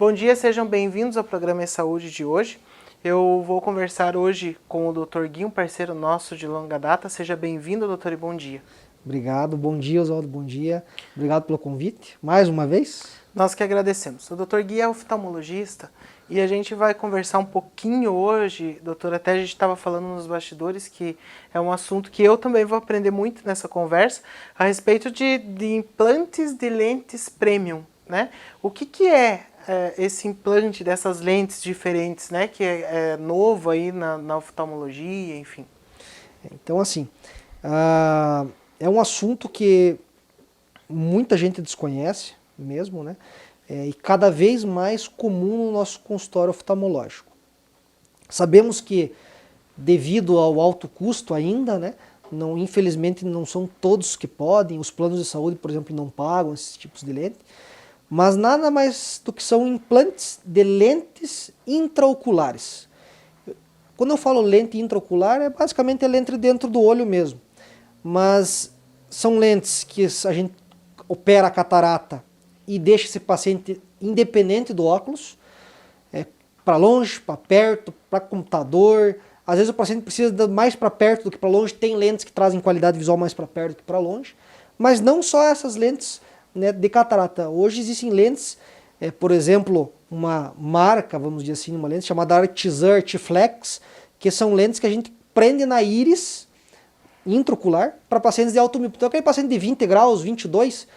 Bom dia, sejam bem-vindos ao programa E-Saúde de hoje. Eu vou conversar hoje com o Dr. Gui, um parceiro nosso de longa data. Seja bem-vindo, doutor, e bom dia. Obrigado, bom dia, Oswaldo, bom dia. Obrigado pelo convite, mais uma vez. Nós que agradecemos. O Dr. Gui é oftalmologista e a gente vai conversar um pouquinho hoje, doutor, até a gente estava falando nos bastidores que é um assunto que eu também vou aprender muito nessa conversa, a respeito de implantes de lentes premium, né? O que é esse implante dessas lentes diferentes, né? Que é novo aí na oftalmologia, enfim. Então, assim, é um assunto que muita gente desconhece mesmo, né? E cada vez mais comum no nosso consultório oftalmológico. Sabemos que, devido ao alto custo ainda, né? Não, infelizmente não são todos que podem, os planos de saúde, por exemplo, não pagam esses tipos de lente, mas nada mais do que são implantes de lentes intraoculares. Quando eu falo lente intraocular, é basicamente a lente dentro do olho mesmo. Mas são lentes que a gente opera a catarata e deixa esse paciente independente do óculos, para longe, para perto, para computador. Às vezes o paciente precisa mais para perto do que para longe, tem lentes que trazem qualidade visual mais para perto do que para longe. Mas não só essas lentes, né, de catarata. Hoje existem lentes, por exemplo, uma marca, vamos dizer assim, uma lente chamada Artesur Artiflex, que são lentes que a gente prende na íris intraocular para pacientes de alto miopia. Então aquele paciente de 20 graus, 22,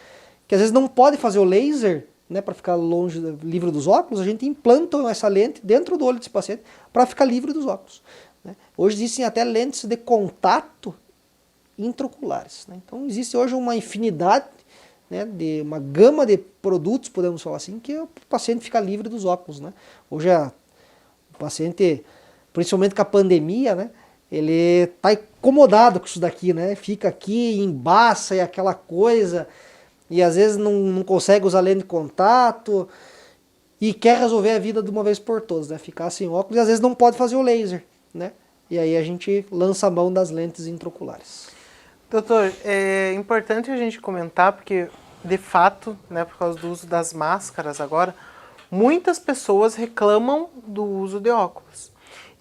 que às vezes não pode fazer o laser, né, para ficar longe, livre dos óculos, a gente implanta essa lente dentro do olho desse paciente para ficar livre dos óculos, né? Hoje existem até lentes de contato intraoculares, né? Então existe hoje uma infinidade, né, de uma gama de produtos, podemos falar assim, que o paciente fica livre dos óculos, né? Hoje o paciente, principalmente com a pandemia, né, ele está incomodado com isso daqui, né? Fica aqui, embaça e aquela coisa, e às vezes não consegue usar lente de contato e quer resolver a vida de uma vez por todas, né? Ficar sem óculos e às vezes não pode fazer o laser, né? E aí a gente lança a mão das lentes intraoculares. Doutor, é importante a gente comentar porque, de fato, né, por causa do uso das máscaras agora, muitas pessoas reclamam do uso de óculos.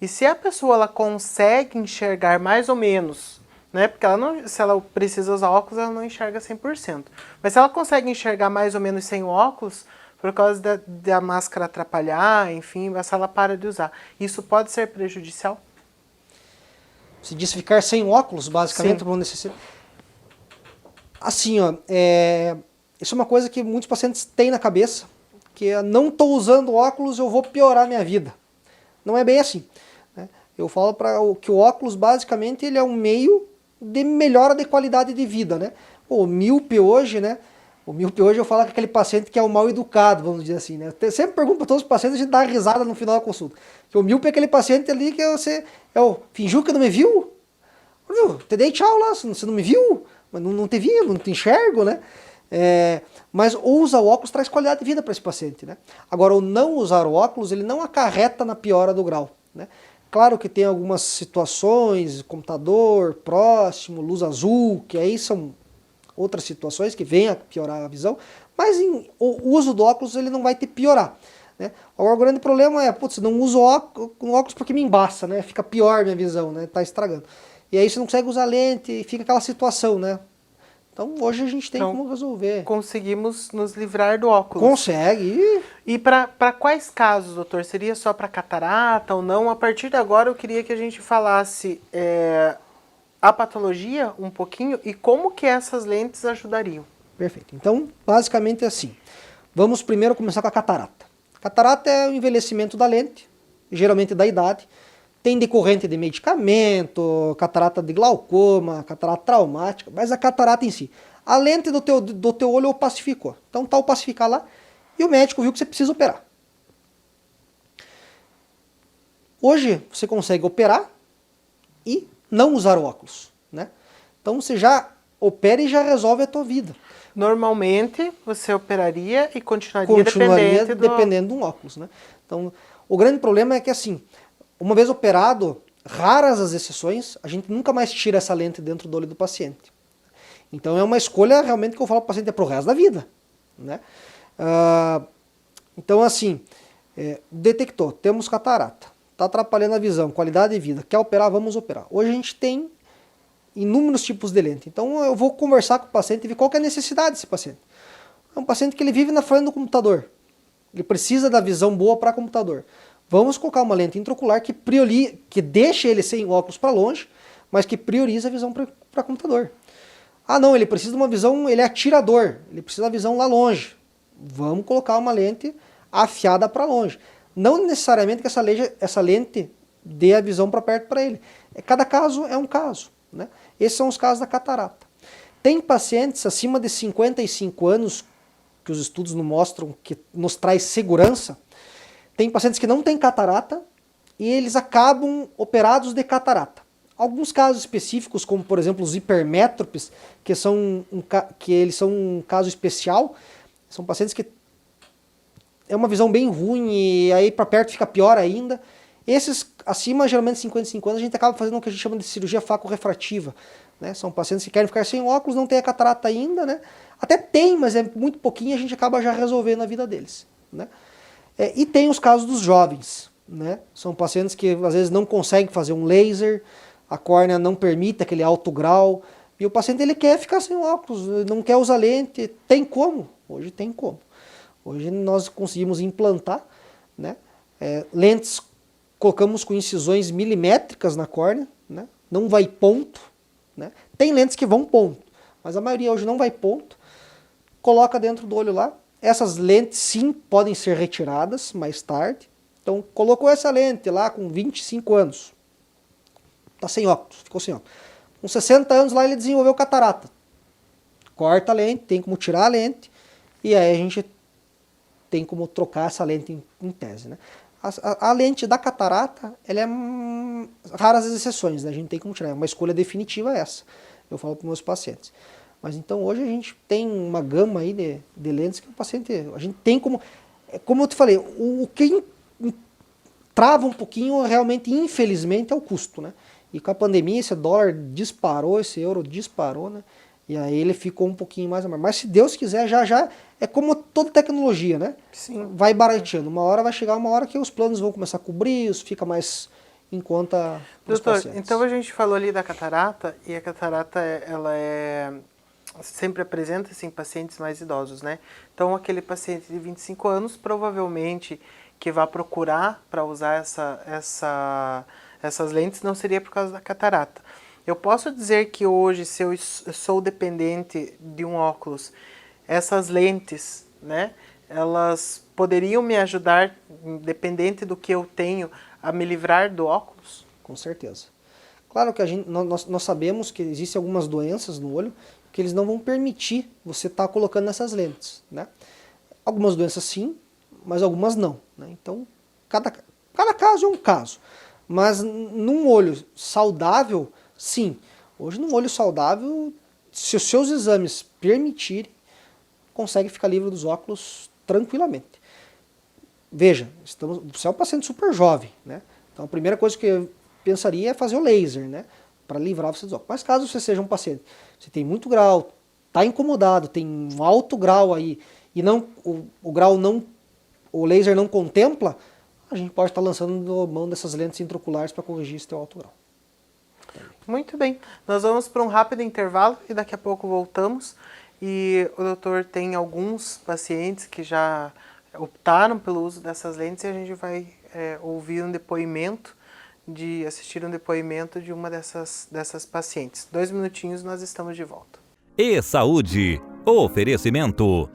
E se a pessoa ela consegue enxergar mais ou menos, né, porque ela não, se ela precisa usar óculos, ela não enxerga 100%. Mas se ela consegue enxergar mais ou menos sem o óculos, por causa da máscara atrapalhar, enfim, se ela para de usar, isso pode ser prejudicial? Se diz ficar sem óculos, basicamente, por necessidade. Assim, ó, isso é uma coisa que muitos pacientes têm na cabeça, que é, não estou usando óculos, eu vou piorar minha vida. Não é bem assim, né? Eu falo que o óculos, basicamente, ele é um meio de melhora de qualidade de vida, né? O míope hoje, né? O míope hoje eu falo que é aquele paciente que é o mal educado, vamos dizer assim, né? Eu sempre pergunto para todos os pacientes, a gente dá uma risada no final da consulta. Que o míope é aquele paciente ali que você fingiu que não me viu? Viu? Te dei tchau lá, você não me viu? Mas não te vi, não te enxergo, né? Mas usar o óculos traz qualidade de vida para esse paciente, né? Agora, o não usar o óculos, ele não acarreta na piora do grau, né? Claro que tem algumas situações, computador próximo, luz azul, que aí são outras situações que vêm a piorar a visão, mas o uso do óculos ele não vai te piorar, né? Agora, o grande problema é, putz, não uso óculos porque me embaça, né? Fica pior minha visão, né? Tá estragando. E aí você não consegue usar lente e fica aquela situação, né? Então hoje a gente tem como resolver. Conseguimos nos livrar do óculos. Consegue. E para quais casos, doutor? Seria só para catarata ou não? A partir de agora eu queria que a gente falasse a patologia um pouquinho e como que essas lentes ajudariam. Perfeito. Então, basicamente é assim. Vamos primeiro começar com a catarata. Catarata é o envelhecimento da lente, geralmente da idade. Tem decorrente de medicamento, catarata de glaucoma, catarata traumática, mas a catarata em si. A lente do teu olho opacificou. Então tá opacificar lá e o médico viu que você precisa operar. Hoje você consegue operar e não usar o óculos, né? Então você já opera e já resolve a tua vida. Normalmente você operaria e continuaria dependendo de um óculos, né? Então o grande problema é que assim, uma vez operado, raras as exceções, a gente nunca mais tira essa lente dentro do olho do paciente. Então é uma escolha realmente que eu falo para o paciente é para o resto da vida, né? Então, assim, detectou, temos catarata, está atrapalhando a visão, qualidade de vida, quer operar, vamos operar. Hoje a gente tem inúmeros tipos de lente. Então eu vou conversar com o paciente e ver qual que é a necessidade desse paciente. É um paciente que ele vive na frente do computador. Ele precisa da visão boa para computador. Vamos colocar uma lente intraocular que deixe ele sem óculos para longe, mas que prioriza a visão para computador. Ah não, ele precisa de uma visão, ele é atirador, ele precisa da visão lá longe. Vamos colocar uma lente afiada para longe. Não necessariamente que essa lente dê a visão para perto para ele. Cada caso é um caso, né? Esses são os casos da catarata. Tem pacientes acima de 55 anos, que os estudos nos mostram que nos traz segurança. Tem pacientes que não têm catarata e eles acabam operados de catarata. Alguns casos específicos, como por exemplo os hipermétropes, que eles são um caso especial, são pacientes que é uma visão bem ruim e aí para perto fica pior ainda. Esses acima, geralmente de 55 anos, a gente acaba fazendo o que a gente chama de cirurgia faco-refrativa, né? São pacientes que querem ficar sem óculos, não tem a catarata ainda, né? Até tem, mas é muito pouquinho, a gente acaba já resolvendo a vida deles, né? E tem os casos dos jovens, né? São pacientes que às vezes não conseguem fazer um laser, a córnea não permite aquele alto grau, e o paciente ele quer ficar sem óculos, não quer usar lente. Tem como? Hoje tem como. Hoje nós conseguimos implantar, né, lentes, colocamos com incisões milimétricas na córnea, né, não vai ponto, né. Tem lentes que vão ponto, mas a maioria hoje não vai ponto, coloca dentro do olho lá. Essas lentes sim podem ser retiradas mais tarde. Então colocou essa lente lá com 25 anos, está sem óculos, ficou sem óculos. Com 60 anos lá ele desenvolveu catarata. Corta a lente, tem como tirar a lente, e aí a gente tem como trocar essa lente em tese, né? A lente da catarata, ela é raras as exceções, né? A gente tem como tirar, é uma escolha definitiva essa, eu falo para meus pacientes. Mas então hoje a gente tem uma gama aí de lentes que o paciente, a gente tem como eu te falei, o que trava um pouquinho realmente, infelizmente, é o custo, né? E com a pandemia esse dólar disparou, esse euro disparou, né? E aí ele ficou um pouquinho mais amargo. Mas se Deus quiser, já é como toda tecnologia, né? Sim. Vai barateando. Uma hora vai chegar uma hora que os planos vão começar a cobrir, isso fica mais em conta dos Doutor, pacientes. então a gente falou ali da catarata, e a catarata ela sempre apresenta-se em pacientes mais idosos, né? Então aquele paciente de 25 anos, provavelmente que vai procurar para usar essas lentes não seria por causa da catarata. Eu posso dizer que hoje, se eu sou dependente de um óculos, essas lentes, né, elas poderiam me ajudar, independente do que eu tenho, a me livrar do óculos? Com certeza. Claro que nós sabemos que existem algumas doenças no olho que eles não vão permitir você estar colocando nessas lentes, né? Algumas doenças sim, mas algumas não, né? Então, cada caso é um caso. Mas num olho saudável, sim. Hoje num olho saudável, se os seus exames permitirem, consegue ficar livre dos óculos tranquilamente. Veja, você é um paciente super jovem, né? Então a primeira coisa que eu pensaria é fazer o laser, né? Para livrar você dos óculos. Mas caso você seja um paciente, você tem muito grau, está incomodado, tem um alto grau aí, e o laser não contempla, a gente pode estar lançando mão dessas lentes intraoculares para corrigir esse teu alto grau. Muito bem, nós vamos para um rápido intervalo e daqui a pouco voltamos. E o doutor tem alguns pacientes que já optaram pelo uso dessas lentes e a gente vai ouvir um depoimento, assistir um depoimento de uma dessas pacientes. 2 minutinhos, nós estamos de volta. E Saúde, oferecimento.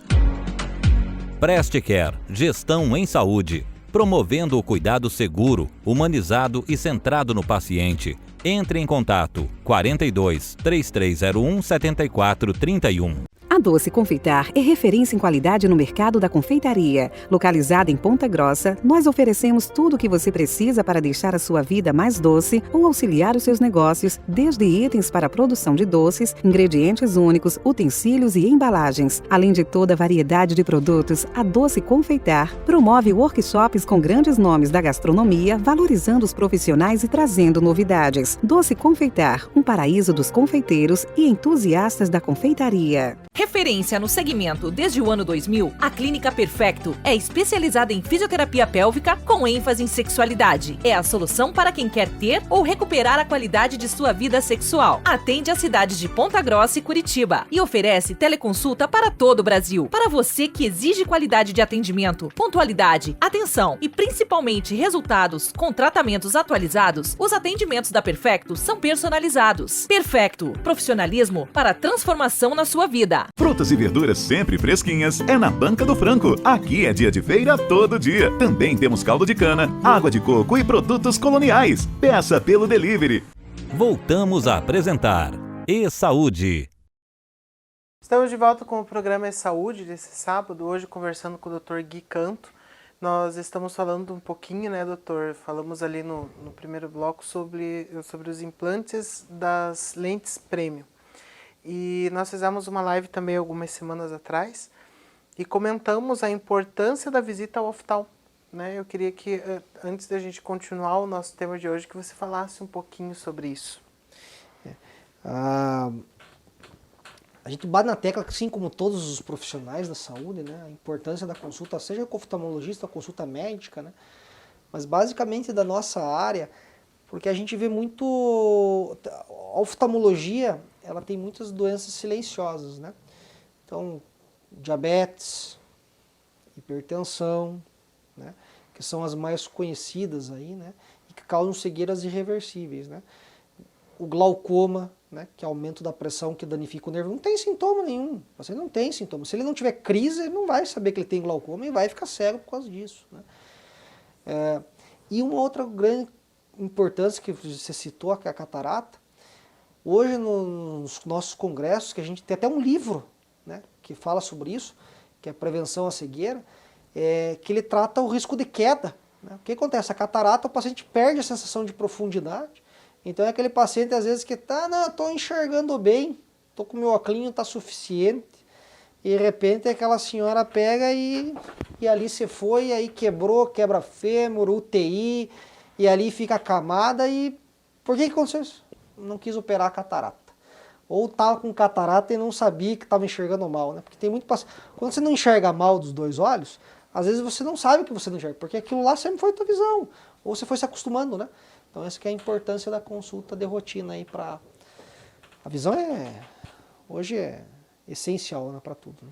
Prestecare, gestão em saúde, promovendo o cuidado seguro, humanizado e centrado no paciente. Entre em contato 42 3301 7431. A Doce Confeitar é referência em qualidade no mercado da confeitaria. Localizada em Ponta Grossa, nós oferecemos tudo o que você precisa para deixar a sua vida mais doce ou auxiliar os seus negócios, desde itens para a produção de doces, ingredientes únicos, utensílios e embalagens. Além de toda a variedade de produtos, a Doce Confeitar promove workshops com grandes nomes da gastronomia, valorizando os profissionais e trazendo novidades. Doce Confeitar, um paraíso dos confeiteiros e entusiastas da confeitaria. Referência no segmento desde o ano 2000, a Clínica Perfecto é especializada em fisioterapia pélvica com ênfase em sexualidade. É a solução para quem quer ter ou recuperar a qualidade de sua vida sexual. Atende as cidades de Ponta Grossa e Curitiba e oferece teleconsulta para todo o Brasil. Para você que exige qualidade de atendimento, pontualidade, atenção e principalmente resultados com tratamentos atualizados, os atendimentos da Perfecto são personalizados. Perfecto, profissionalismo para transformação na sua vida. Frutas e verduras sempre fresquinhas é na Banca do Franco. Aqui é dia de feira todo dia. Também temos caldo de cana, água de coco e produtos coloniais. Peça pelo delivery. Voltamos a apresentar E-Saúde. Estamos de volta com o programa E-Saúde desse sábado, hoje conversando com o Dr. Gui Canto. Nós estamos falando um pouquinho, né, doutor? Falamos ali no primeiro bloco sobre os implantes das lentes premium. E nós fizemos uma live também algumas semanas atrás e comentamos a importância da visita ao oftalmo, né? Eu queria que, antes da gente continuar o nosso tema de hoje, que você falasse um pouquinho sobre isso. A gente bate na tecla, assim como todos os profissionais da saúde, né, a importância da consulta, seja com o oftalmologista, a consulta médica, né, mas basicamente da nossa área, porque a gente vê muito... A oftalmologia, ela tem muitas doenças silenciosas, né? Então, diabetes, hipertensão, né, que são as mais conhecidas aí, né, e que causam cegueiras irreversíveis, né? O glaucoma, né, que é aumento da pressão que danifica o nervo, não tem sintoma nenhum, você não tem sintoma. Se ele não tiver crise, ele não vai saber que ele tem glaucoma e vai ficar cego por causa disso, né? E uma outra grande importância que você citou, que é a catarata, hoje nos nossos congressos, que a gente tem até um livro, né, que fala sobre isso, que é a prevenção à cegueira, que ele trata o risco de queda, né? O que acontece? A catarata, o paciente perde a sensação de profundidade. Então é aquele paciente às vezes que não, estou enxergando bem, estou com o meu óculos, está suficiente, e de repente aquela senhora pega e ali se foi, e aí quebrou, quebra fêmur, UTI, e ali fica acamada, e por que aconteceu isso? Não quis operar a catarata. Ou estava com catarata e não sabia que estava enxergando mal, né? Porque tem muito paciente, quando você não enxerga mal dos dois olhos, às vezes você não sabe que você não enxerga, porque aquilo lá sempre foi tua visão, ou você foi se acostumando, né? Então essa que é a importância da consulta de rotina aí para... A visão hoje é essencial, né, para tudo, né?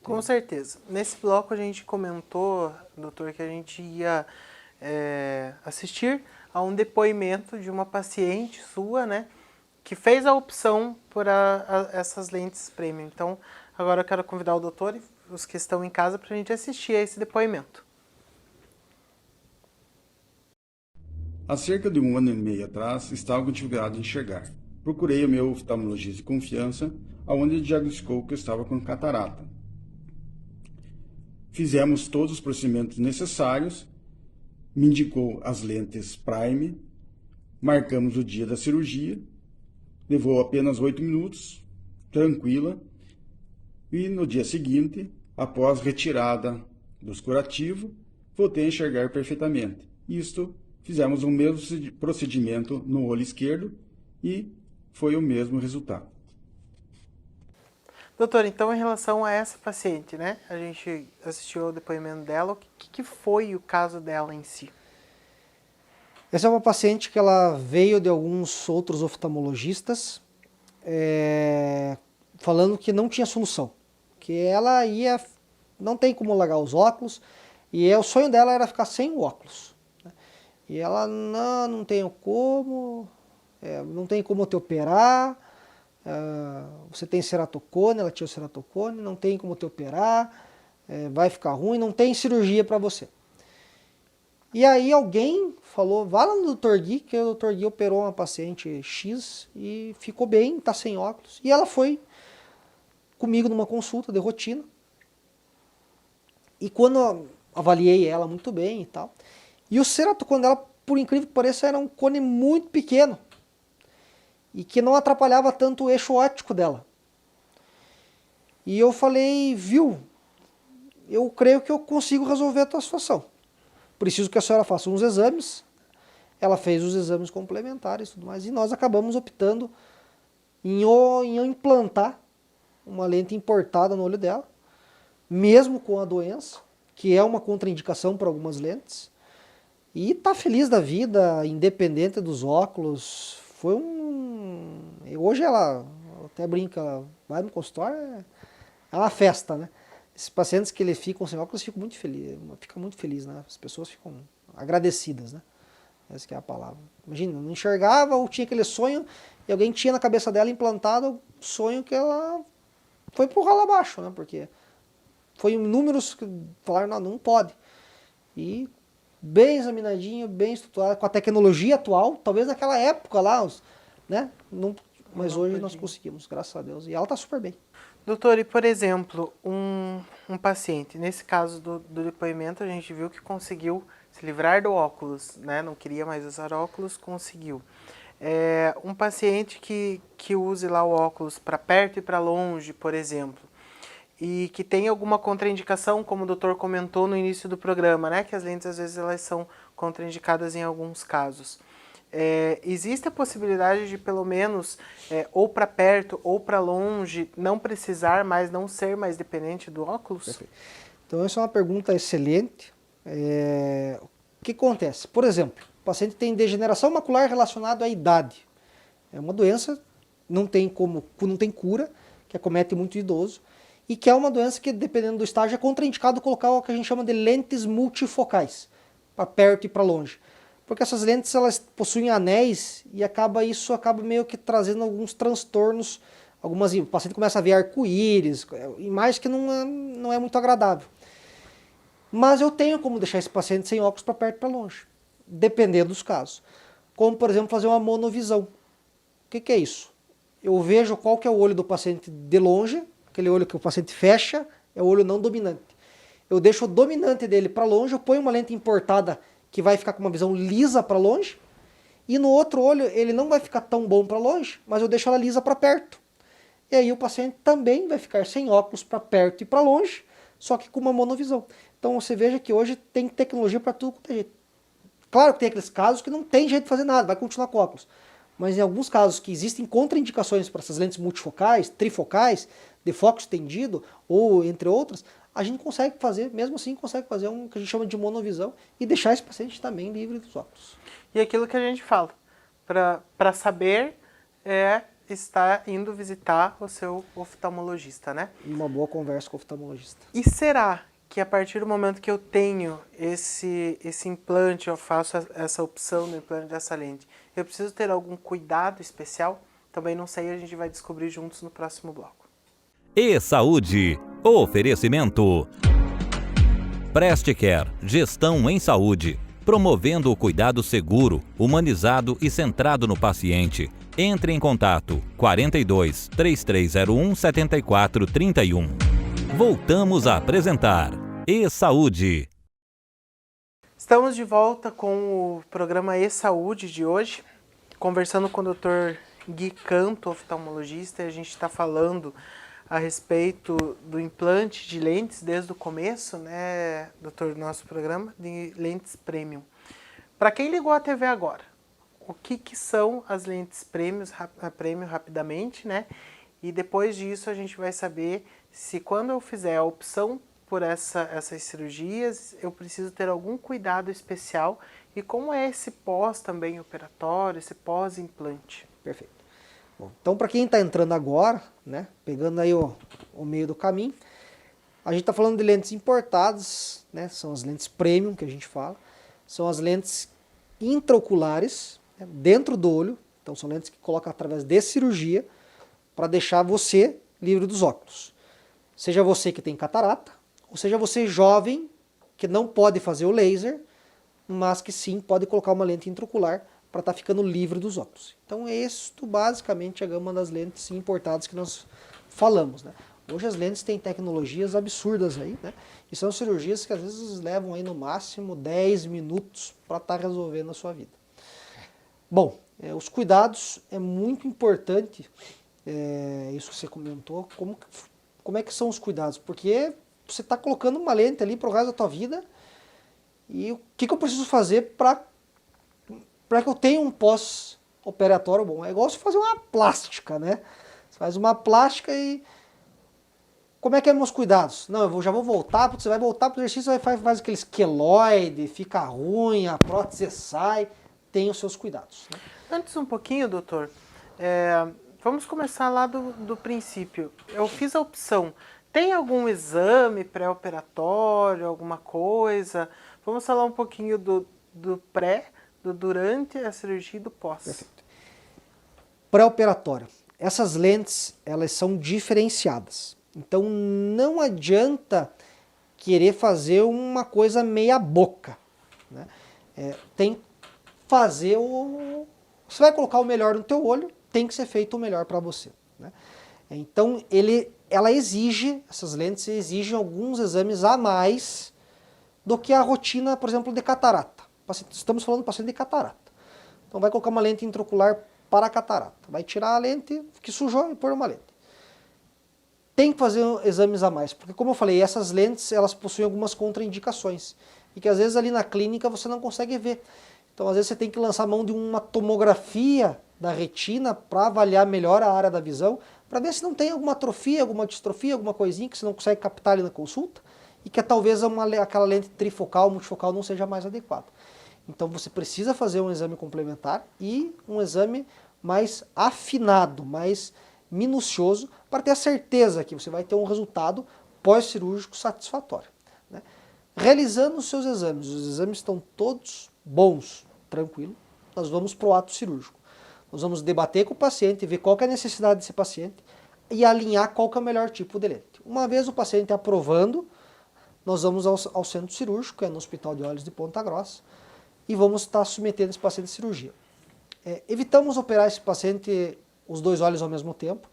Com certeza. Nesse bloco a gente comentou, doutor, que a gente ia assistir a um depoimento de uma paciente sua, né, que fez a opção por essas lentes premium. Então agora eu quero convidar o doutor e os que estão em casa para a gente assistir a esse depoimento. Há cerca de 1 ano e meio atrás, estava com dificuldade de enxergar. Procurei o meu oftalmologista de confiança, onde ele diagnosticou que eu estava com catarata. Fizemos todos os procedimentos necessários, me indicou as lentes Prime, marcamos o dia da cirurgia, levou apenas 8 minutos, tranquila, e no dia seguinte, após retirada dos curativos, voltei a enxergar perfeitamente. Fizemos o mesmo procedimento no olho esquerdo e foi o mesmo resultado. Doutor, então em relação a essa paciente, né? A gente assistiu ao depoimento dela, o que foi o caso dela em si? Essa é uma paciente que ela veio de alguns outros oftalmologistas, falando que não tinha solução, que ela não tem como largar os óculos, e o sonho dela era ficar sem o óculos. E ela, não tenho como, não tem como te operar, você tem ceratocone, ela tinha ceratocone, não tem como te operar, vai ficar ruim, não tem cirurgia para você. E aí alguém falou, vá lá no Dr. Gui, que o Dr. Gui operou uma paciente X e ficou bem, está sem óculos. E ela foi comigo numa consulta de rotina. E quando eu avaliei ela muito bem e tal, e o ceratocone dela, por incrível que pareça, era um cone muito pequeno e que não atrapalhava tanto o eixo óptico dela. E eu falei, eu creio que eu consigo resolver a tua situação. Preciso que a senhora faça uns exames. Ela fez os exames complementares e tudo mais, e nós acabamos optando em implantar uma lente importada no olho dela, mesmo com a doença, que é uma contraindicação para algumas lentes, e tá feliz da vida, independente dos óculos. Foi um... Hoje ela até brinca, ela vai no consultório, é uma festa, né? Esses pacientes que ficam sem óculos ficam muito felizes, né? As pessoas ficam agradecidas, né? Essa que é a palavra. Imagina, não enxergava ou tinha aquele sonho e alguém tinha na cabeça dela implantado o sonho que ela foi pro ralo abaixo, né? Porque foi números que falaram, não pode. E bem examinadinho, bem estruturado, com a tecnologia atual, talvez naquela época lá, né? Mas hoje nós conseguimos, graças a Deus. E ela está super bem. Doutor, e por exemplo, um paciente, nesse caso do depoimento, a gente viu que conseguiu se livrar do óculos, né? Não queria mais usar óculos, conseguiu. Um paciente que use lá o óculos para perto e para longe, por exemplo, e que tem alguma contraindicação, como o doutor comentou no início do programa, né? Que as lentes às vezes elas são contraindicadas em alguns casos. Existe a possibilidade de pelo menos ou para perto ou para longe não precisar mais, não ser mais dependente do óculos? Perfeito. Então essa é uma pergunta excelente. O que acontece? Por exemplo, o paciente tem degeneração macular relacionada à idade. É uma doença, não tem cura, que acomete muito idoso, e que é uma doença que, dependendo do estágio, é contraindicado colocar o que a gente chama de lentes multifocais, para perto e para longe. Porque essas lentes elas possuem anéis e isso acaba meio que trazendo alguns transtornos. O paciente começa a ver arco-íris, imagem que não é muito agradável. Mas eu tenho como deixar esse paciente sem óculos para perto e para longe, dependendo dos casos. Como, por exemplo, fazer uma monovisão. O que é isso? Eu vejo qual que é o olho do paciente de longe, aquele olho que o paciente fecha, é o olho não dominante. Eu deixo o dominante dele para longe, eu ponho uma lente importada que vai ficar com uma visão lisa para longe, e no outro olho ele não vai ficar tão bom para longe, mas eu deixo ela lisa para perto. E aí o paciente também vai ficar sem óculos para perto e para longe, só que com uma monovisão. Então você veja que hoje tem tecnologia para tudo quanto é jeito. Claro que tem aqueles casos que não tem jeito de fazer nada, vai continuar com óculos. Mas em alguns casos que existem contraindicações para essas lentes multifocais, trifocais, de foco estendido, ou entre outras, a gente consegue fazer, mesmo assim, consegue fazer um que a gente chama de monovisão e deixar esse paciente também livre dos óculos. E aquilo que a gente fala, para saber estar indo visitar o seu oftalmologista, né? E uma boa conversa com o oftalmologista. E será que a partir do momento que eu tenho esse implante, eu faço essa opção do implante dessa lente, eu preciso ter algum cuidado especial? Também não sei, a gente vai descobrir juntos no próximo bloco. E-Saúde. Oferecimento. Prestcare, gestão em saúde, promovendo o cuidado seguro, humanizado e centrado no paciente. Entre em contato 42 3301 7431. Voltamos a apresentar E-Saúde. Estamos de volta com o programa E-Saúde de hoje, conversando com o Dr. Gui Canto, oftalmologista, e a gente está falando a respeito do implante de lentes desde o começo, né, doutor, do nosso programa, de lentes premium. Para quem ligou a TV agora, o que são as lentes premium rapidamente, né? E depois disso a gente vai saber se quando eu fizer a opção por essas cirurgias, eu preciso ter algum cuidado especial e como é esse pós também operatório, esse pós-implante. Perfeito. Bom, então, para quem está entrando agora, né, pegando aí o meio do caminho, a gente está falando de lentes importadas, né, são as lentes premium que a gente fala, são as lentes intraoculares, né, dentro do olho, então são lentes que colocam através de cirurgia para deixar você livre dos óculos. Seja você que tem catarata, ou seja você jovem que não pode fazer o laser, mas que sim pode colocar uma lente intraocular para estar ficando livre dos óculos. Então, isto basicamente é a gama das lentes importadas que nós falamos, né? Hoje as lentes têm tecnologias absurdas aí, né? E são cirurgias que às vezes levam aí no máximo 10 minutos para estar resolvendo a sua vida. Bom, os cuidados é muito importante, isso que você comentou, como é que são os cuidados? Porque você está colocando uma lente ali para o resto da tua vida e o que eu preciso fazer para que eu tenha um pós-operatório bom? É igual você fazer uma plástica, né? Você faz uma plástica e como é que é meus cuidados? Não, já vou voltar, porque você vai voltar para o exercício, faz aquele queloide, fica ruim, a prótese sai, tem os seus cuidados. Né? Antes um pouquinho, doutor, vamos começar lá do princípio. Eu fiz a opção. Tem algum exame pré-operatório, alguma coisa? Vamos falar um pouquinho do pré, do durante a cirurgia e do pós. Perfeito. Pré-operatório. Essas lentes, elas são diferenciadas. Então não adianta querer fazer uma coisa meia boca. Né? Tem que fazer o... Você vai colocar o melhor no teu olho, tem que ser feito o melhor para você. Né? Então ela exige, essas lentes exigem alguns exames a mais do que a rotina, por exemplo, de catarata. Estamos falando de paciente de catarata. Então vai colocar uma lente intraocular para a catarata. Vai tirar a lente que sujou e pôr uma lente. Tem que fazer exames a mais, porque como eu falei, essas lentes elas possuem algumas contraindicações e que às vezes ali na clínica você não consegue ver. Então às vezes você tem que lançar mão de uma tomografia da retina para avaliar melhor a área da visão, para ver se não tem alguma atrofia, alguma distrofia, alguma coisinha que você não consegue captar ali na consulta e que talvez aquela lente trifocal, multifocal não seja mais adequada. Então você precisa fazer um exame complementar e um exame mais afinado, mais minucioso, para ter a certeza que você vai ter um resultado pós-cirúrgico satisfatório. Né? Realizando os seus exames, os exames estão todos bons, tranquilo, nós vamos para o ato cirúrgico. Nós vamos debater com o paciente, ver qual que é a necessidade desse paciente e alinhar qual que é o melhor tipo de lente. Uma vez o paciente aprovando, nós vamos ao centro cirúrgico, que é no Hospital de Olhos de Ponta Grossa, e vamos estar submetendo esse paciente à cirurgia. Evitamos operar esse paciente os dois olhos ao mesmo tempo,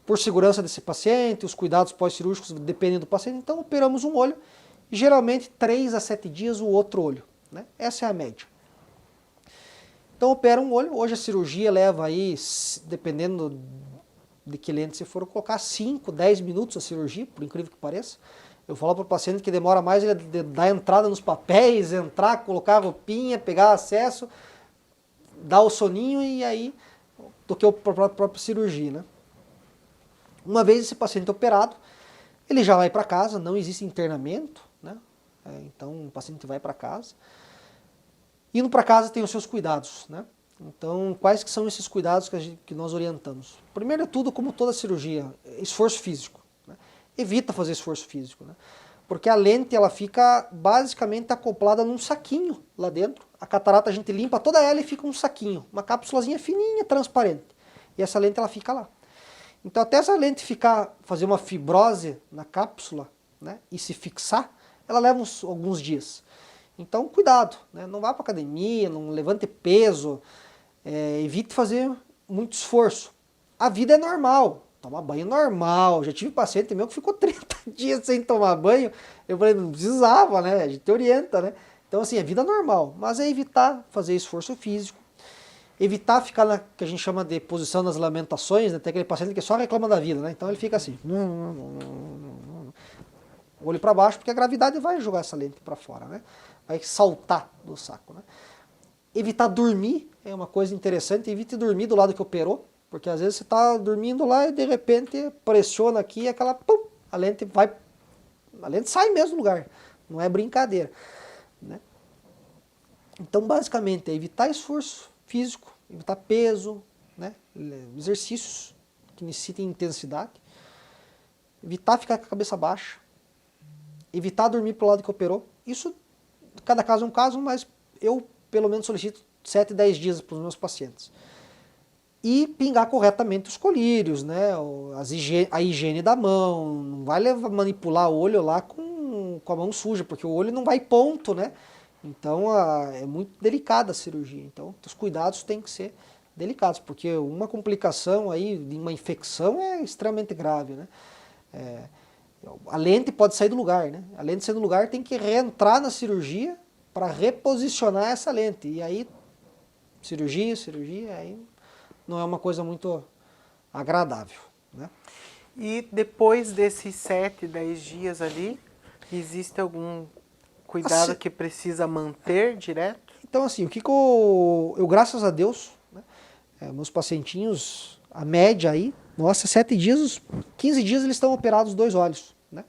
por segurança desse paciente, os cuidados pós-cirúrgicos dependem do paciente, então operamos um olho e geralmente 3 a 7 dias o outro olho. Né? Essa é a média. Então opera um olho, hoje a cirurgia leva aí, dependendo de que lente você for colocar, 5, 10 minutos a cirurgia, por incrível que pareça. Eu falo para o paciente que demora mais ele dar entrada nos papéis, entrar, colocar a roupinha, pegar acesso, dar o soninho e aí, do que a própria cirurgia. Né? Uma vez esse paciente operado, ele já vai para casa, não existe internamento, né? Então o paciente vai para casa. Indo para casa tem os seus cuidados. Né? Então quais que são esses cuidados que nós orientamos? Primeiro de tudo, como toda cirurgia, esforço físico. Né? Evita fazer esforço físico, né? Porque a lente ela fica basicamente acoplada num saquinho lá dentro. A catarata a gente limpa toda ela e fica um saquinho, uma cápsulazinha fininha, transparente. E essa lente ela fica lá. Então até essa lente fazer uma fibrose na cápsula, né, e se fixar, ela leva alguns dias. Então cuidado, né, não vá para academia, não levante peso, evite fazer muito esforço. A vida é normal. Toma banho normal, já tive paciente meu que ficou 30 dias sem tomar banho, eu falei, não precisava, né, a gente te orienta, né. Então assim, é vida normal, mas é evitar fazer esforço físico, evitar ficar na que a gente chama de posição das lamentações, né, tem aquele paciente que só reclama da vida, né, então ele fica assim, olho para baixo, porque a gravidade vai jogar essa lente para fora, né, vai saltar do saco, né. Evitar dormir é uma coisa interessante, evite dormir do lado que operou, porque às vezes você está dormindo lá e de repente pressiona aqui e aquela, pum, a lente sai mesmo do lugar, não é brincadeira. Né? Então basicamente é evitar esforço físico, evitar peso, né? Exercícios que necessitem intensidade, evitar ficar com a cabeça baixa, evitar dormir para o lado que operou. Isso, cada caso é um caso, mas eu pelo menos solicito 7, 10 dias para os meus pacientes. E pingar corretamente os colírios, né? A higiene da mão, não vai manipular o olho lá com a mão suja, porque o olho não vai ponto, né? Então é muito delicada a cirurgia, então os cuidados têm que ser delicados, porque uma complicação aí de uma infecção é extremamente grave, né? A lente pode sair do lugar, né? A lente sair do lugar tem que reentrar na cirurgia para reposicionar essa lente, e aí cirurgia, aí não é uma coisa muito agradável. Né? E depois desses 7, 10 dias ali, existe algum cuidado que precisa manter direto? Então assim, o que eu graças a Deus, né, meus pacientinhos, a média aí, Nossa, 7 dias, 15 dias eles estão operados os 2 olhos, né?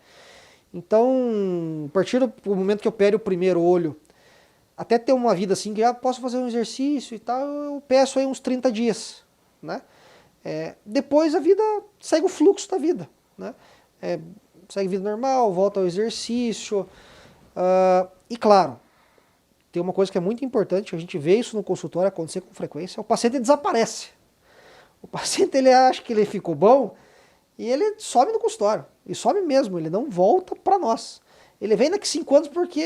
Então, a partir do momento que eu opere o primeiro olho, até ter uma vida assim, que posso fazer um exercício e tal, eu peço aí uns 30 dias, né? Depois a vida segue o fluxo da vida, né? Segue vida normal, volta ao exercício. E claro, tem uma coisa que é muito importante, a gente vê isso no consultório acontecer com frequência, o paciente desaparece. O paciente ele acha que ele ficou bom e ele some no consultório. E some mesmo, ele não volta para nós. Ele vem daqui 5 anos porque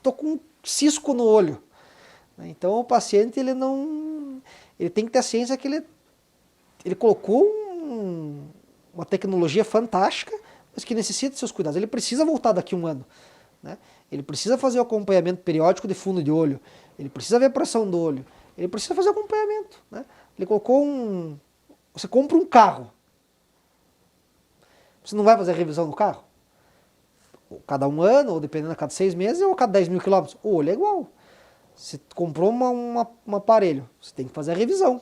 tô com um cisco no olho. Então o paciente ele tem que ter a ciência que ele colocou uma tecnologia fantástica, mas que necessita de seus cuidados. Ele precisa voltar daqui a 1 ano, né? Ele precisa fazer o acompanhamento periódico de fundo de olho, ele precisa ver a pressão do olho, ele precisa fazer o acompanhamento, né? Ele colocou Você compra um carro, você não vai fazer a revisão do carro? Cada 1 ano, ou dependendo, a cada 6 meses, ou a cada 10 mil quilômetros. O olho é igual. Você comprou um aparelho, você tem que fazer a revisão.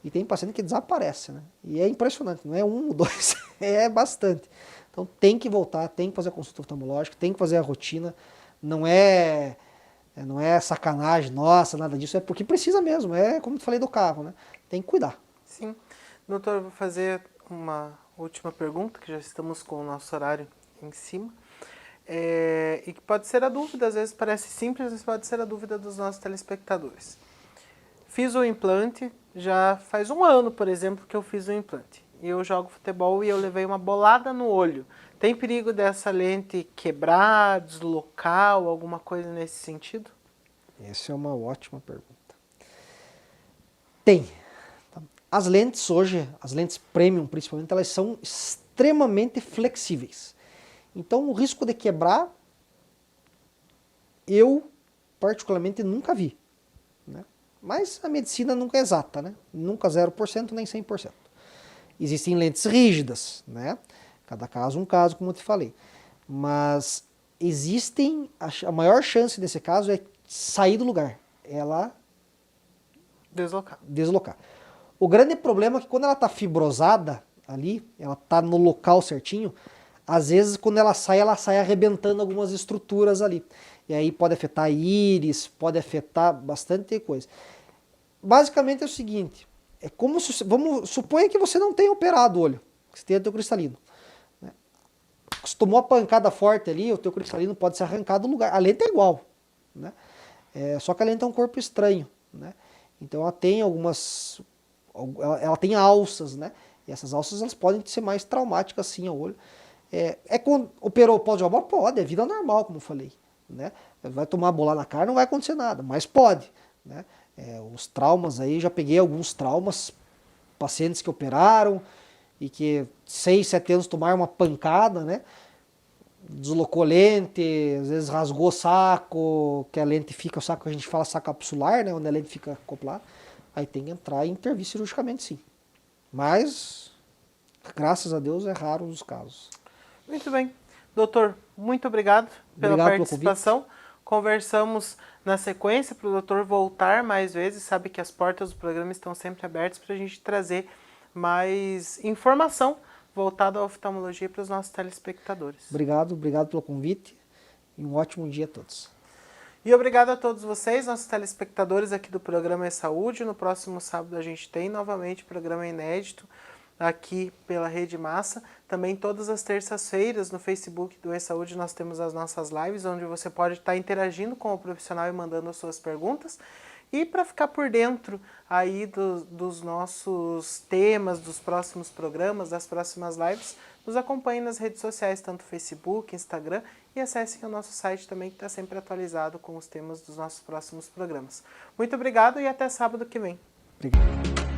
E tem paciente que desaparece, né? E é impressionante, não é 1 ou 2, é bastante. Então tem que voltar, tem que fazer a consulta oftalmológica, tem que fazer a rotina. Não é sacanagem, nossa, nada disso, é porque precisa mesmo, é como eu falei do carro, né? Tem que cuidar. Sim. Doutor, eu vou fazer uma última pergunta, que já estamos com o nosso horário em cima. E que pode ser a dúvida, às vezes parece simples, mas pode ser a dúvida dos nossos telespectadores. Fiz o implante, já faz 1 ano, por exemplo, que eu fiz o implante. E eu jogo futebol e eu levei uma bolada no olho. Tem perigo dessa lente quebrar, deslocar ou alguma coisa nesse sentido? Essa é uma ótima pergunta. Tem. As lentes hoje, as lentes premium principalmente, elas são extremamente flexíveis. Então o risco de quebrar, eu particularmente nunca vi, né? Mas a medicina nunca é exata, né? Nunca 0% nem 100%. Existem lentes rígidas, né? Cada caso um caso, como eu te falei. Mas a maior chance nesse caso é sair do lugar, ela deslocar. O grande problema é que quando ela está fibrosada ali, ela está no local certinho, às vezes quando ela sai arrebentando algumas estruturas ali. E aí pode afetar a íris, pode afetar bastante coisa. Basicamente é o seguinte, é como se, suponha que você não tenha operado o olho, que você tenha teu cristalino, né? Se tomou uma pancada forte ali, o teu cristalino pode ser arrancado do lugar. A lente é igual, né? Só que a lente é um corpo estranho, né? Então ela tem ela tem alças, né? E essas alças elas podem ser mais traumáticas sim ao olho. Quando operou pós-operatório? Pode, é vida normal, como eu falei, né? Vai tomar bola na cara, não vai acontecer nada, mas pode, né? Os traumas aí, já peguei alguns traumas, pacientes que operaram e que 6, 7 anos tomaram uma pancada, né? Deslocou lente, às vezes rasgou o saco, que a lente fica, o saco que a gente fala saco capsular, né? Onde a lente fica acoplada. Aí tem que entrar e intervir cirurgicamente, sim. Mas, graças a Deus, é raro os casos. Muito bem. Doutor, muito obrigado pela participação. Conversamos na sequência para o doutor voltar mais vezes. Sabe que as portas do programa estão sempre abertas para a gente trazer mais informação voltada à oftalmologia para os nossos telespectadores. Obrigado pelo convite e um ótimo dia a todos. E obrigado a todos vocês, nossos telespectadores aqui do programa E-Saúde. No próximo sábado a gente tem novamente programa inédito aqui pela Rede Massa. Também todas as terças-feiras no Facebook do E-Saúde nós temos as nossas lives, onde você pode estar interagindo com o profissional e mandando as suas perguntas. E para ficar por dentro aí dos nossos temas, dos próximos programas, das próximas lives, nos acompanhe nas redes sociais, tanto Facebook, Instagram, e acessem o nosso site também, que está sempre atualizado com os temas dos nossos próximos programas. Muito obrigado e até sábado que vem. Obrigado.